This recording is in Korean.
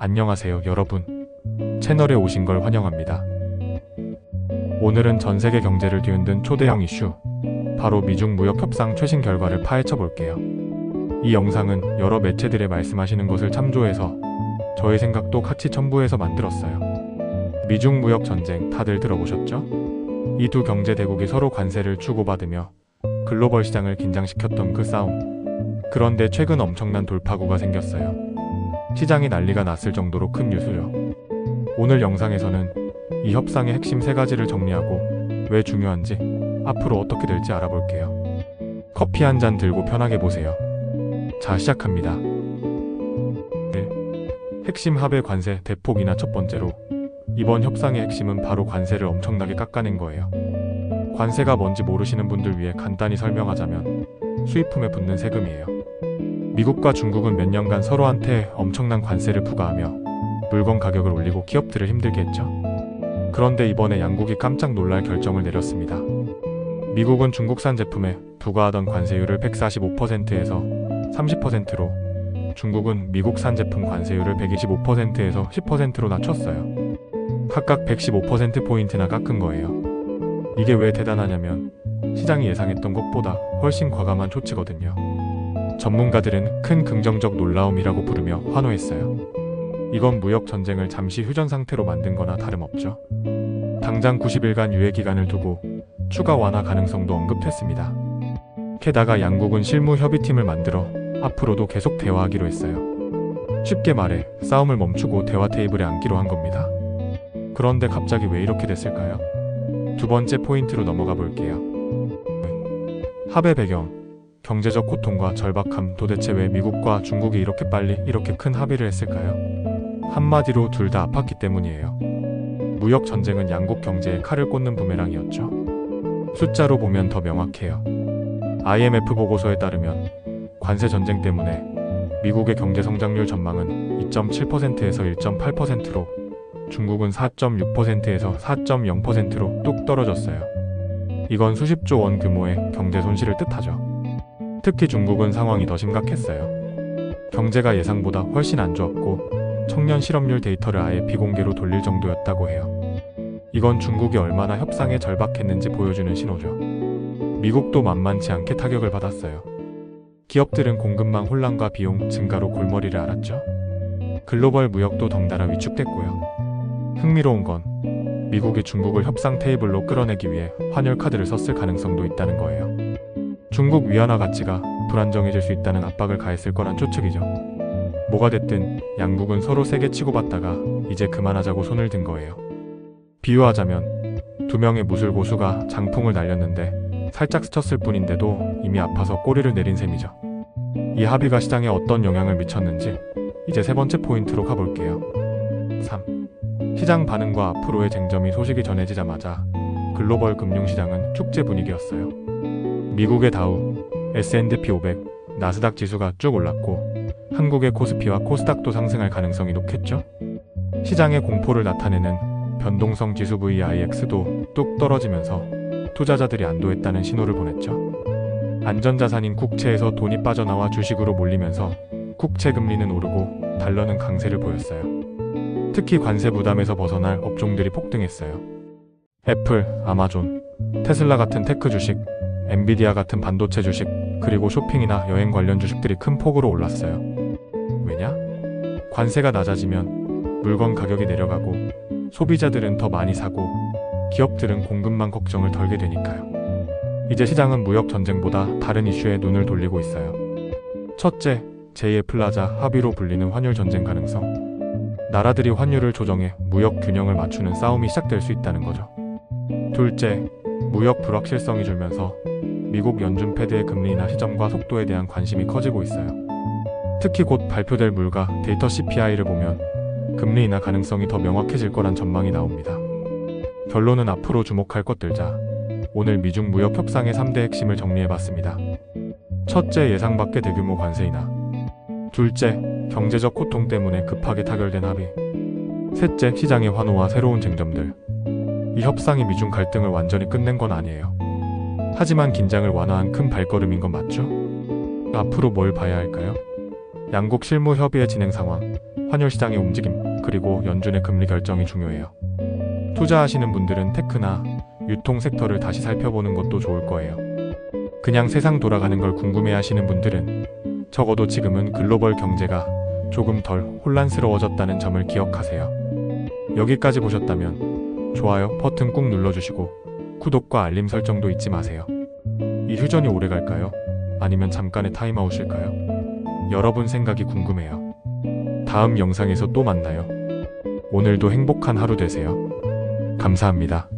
안녕하세요 여러분. 채널에 오신 걸 환영합니다. 오늘은 전세계 경제를 뒤흔든 초대형 이슈, 바로 미중 무역 협상 최신 결과를 파헤쳐 볼게요. 이 영상은 여러 매체들의 말씀하시는 것을 참조해서 저의 생각도 같이 첨부해서 만들었어요. 미중 무역 전쟁 다들 들어보셨죠? 이 두 경제 대국이 서로 관세를 주고받으며 글로벌 시장을 긴장시켰던 그 싸움. 그런데 최근 엄청난 돌파구가 생겼어요. 시장이 난리가 났을 정도로 큰 뉴스죠. 오늘 영상에서는 이 협상의 핵심 3가지를 정리하고 왜 중요한지, 앞으로 어떻게 될지 알아볼게요. 커피 한 잔 들고 편하게 보세요. 자, 시작합니다. 1. 핵심 합의 관세 대폭 인하. 첫 번째로, 이번 협상의 핵심은 바로 관세를 엄청나게 깎아낸 거예요. 관세가 뭔지 모르시는 분들 위해 간단히 설명하자면 수입품에 붙는 세금이에요. 미국과 중국은 몇 년간 서로한테 엄청난 관세를 부과하며 물건 가격을 올리고 기업들을 힘들게 했죠. 그런데 이번에 양국이 깜짝 놀랄 결정을 내렸습니다. 미국은 중국산 제품에 부과하던 관세율을 145%에서 30%로, 중국은 미국산 제품 관세율을 125%에서 10%로 낮췄어요. 각각 115%포인트나 깎은 거예요. 이게 왜 대단하냐면 시장이 예상했던 것보다 훨씬 과감한 조치거든요. 전문가들은 큰 긍정적 놀라움이라고 부르며 환호했어요. 이건 무역 전쟁을 잠시 휴전 상태로 만든 거나 다름없죠. 당장 90일간 유예 기간을 두고 추가 완화 가능성도 언급했습니다. 게다가 양국은 실무 협의팀을 만들어 앞으로도 계속 대화하기로 했어요. 쉽게 말해 싸움을 멈추고 대화 테이블에 앉기로 한 겁니다. 그런데 갑자기 왜 이렇게 됐을까요? 두 번째 포인트로 넘어가 볼게요. 합의 배경, 경제적 고통과 절박함. 도대체 왜 미국과 중국이 이렇게 빨리 이렇게 큰 합의를 했을까요? 한마디로 둘 다 아팠기 때문이에요. 무역 전쟁은 양국 경제에 칼을 꽂는 부메랑이었죠. 숫자로 보면 더 명확해요. IMF 보고서에 따르면 관세 전쟁 때문에 미국의 경제 성장률 전망은 2.7%에서 1.8%로, 중국은 4.6%에서 4.0%로 뚝 떨어졌어요. 이건 수십조 원 규모의 경제 손실을 뜻하죠. 특히 중국은 상황이 더 심각했어요. 경제가 예상보다 훨씬 안 좋았고 청년 실업률 데이터를 아예 비공개로 돌릴 정도였다고 해요. 이건 중국이 얼마나 협상에 절박했는지 보여주는 신호죠. 미국도 만만치 않게 타격을 받았어요. 기업들은 공급망 혼란과 비용 증가로 골머리를 앓았죠. 글로벌 무역도 덩달아 위축됐고요. 흥미로운 건 미국이 중국을 협상 테이블로 끌어내기 위해 환율 카드를 썼을 가능성도 있다는 거예요. 중국 위안화 가치가 불안정해질 수 있다는 압박을 가했을 거란 추측이죠. 뭐가 됐든 양국은 서로 세게 치고받다가 이제 그만하자고 손을 든 거예요. 비유하자면 두 명의 무술 고수가 장풍을 날렸는데 살짝 스쳤을 뿐인데도 이미 아파서 꼬리를 내린 셈이죠. 이 합의가 시장에 어떤 영향을 미쳤는지 이제 세 번째 포인트로 가볼게요. 3. 시장 반응과 앞으로의 쟁점이. 소식이 전해지자마자 글로벌 금융시장은 축제 분위기였어요. 미국의 다우, S&P 500, 나스닥 지수가 쭉 올랐고 한국의 코스피와 코스닥도 상승할 가능성이 높겠죠. 시장의 공포를 나타내는 변동성 지수 VIX도 뚝 떨어지면서 투자자들이 안도했다는 신호를 보냈죠. 안전자산인 국채에서 돈이 빠져나와 주식으로 몰리면서 국채 금리는 오르고 달러는 강세를 보였어요. 특히 관세 부담에서 벗어날 업종들이 폭등했어요. 애플, 아마존, 테슬라 같은 테크 주식, 엔비디아 같은 반도체 주식, 그리고 쇼핑이나 여행 관련 주식들이 큰 폭으로 올랐어요. 왜냐? 관세가 낮아지면 물건 가격이 내려가고 소비자들은 더 많이 사고 기업들은 공급망 걱정을 덜게 되니까요. 이제 시장은 무역 전쟁보다 다른 이슈에 눈을 돌리고 있어요. 첫째, 제2의 플라자 합의로 불리는 환율 전쟁 가능성. 나라들이 환율을 조정해 무역 균형을 맞추는 싸움이 시작될 수 있다는 거죠. 둘째, 무역 불확실성이 줄면서 미국 연준 패드의 금리 인하 시점과 속도에 대한 관심이 커지고 있어요. 특히 곧 발표될 물가 데이터 CPI를 보면 금리 인하 가능성이 더 명확해질 거란 전망이 나옵니다. 결론은 앞으로 주목할 것들. 오늘 미중 무역 협상의 3대 핵심을 정리해봤습니다. 첫째, 예상 밖의 대규모 관세 인하. 둘째, 경제적 고통 때문에 급하게 타결된 합의. 셋째, 시장의 환호와 새로운 쟁점들. 이 협상이 미중 갈등을 완전히 끝낸 건 아니에요. 하지만 긴장을 완화한 큰 발걸음인 건 맞죠? 앞으로 뭘 봐야 할까요? 양국 실무 협의의 진행 상황, 환율시장의 움직임, 그리고 연준의 금리 결정이 중요해요. 투자하시는 분들은 테크나 유통 섹터를 다시 살펴보는 것도 좋을 거예요. 그냥 세상 돌아가는 걸 궁금해 하시는 분들은 적어도 지금은 글로벌 경제가 조금 덜 혼란스러워졌다는 점을 기억하세요. 여기까지 보셨다면 좋아요 버튼 꾹 눌러주시고 구독과 알림 설정도 잊지 마세요. 이 휴전이 오래 갈까요? 아니면 잠깐의 타임아웃일까요? 여러분 생각이 궁금해요. 다음 영상에서 또 만나요. 오늘도 행복한 하루 되세요. 감사합니다.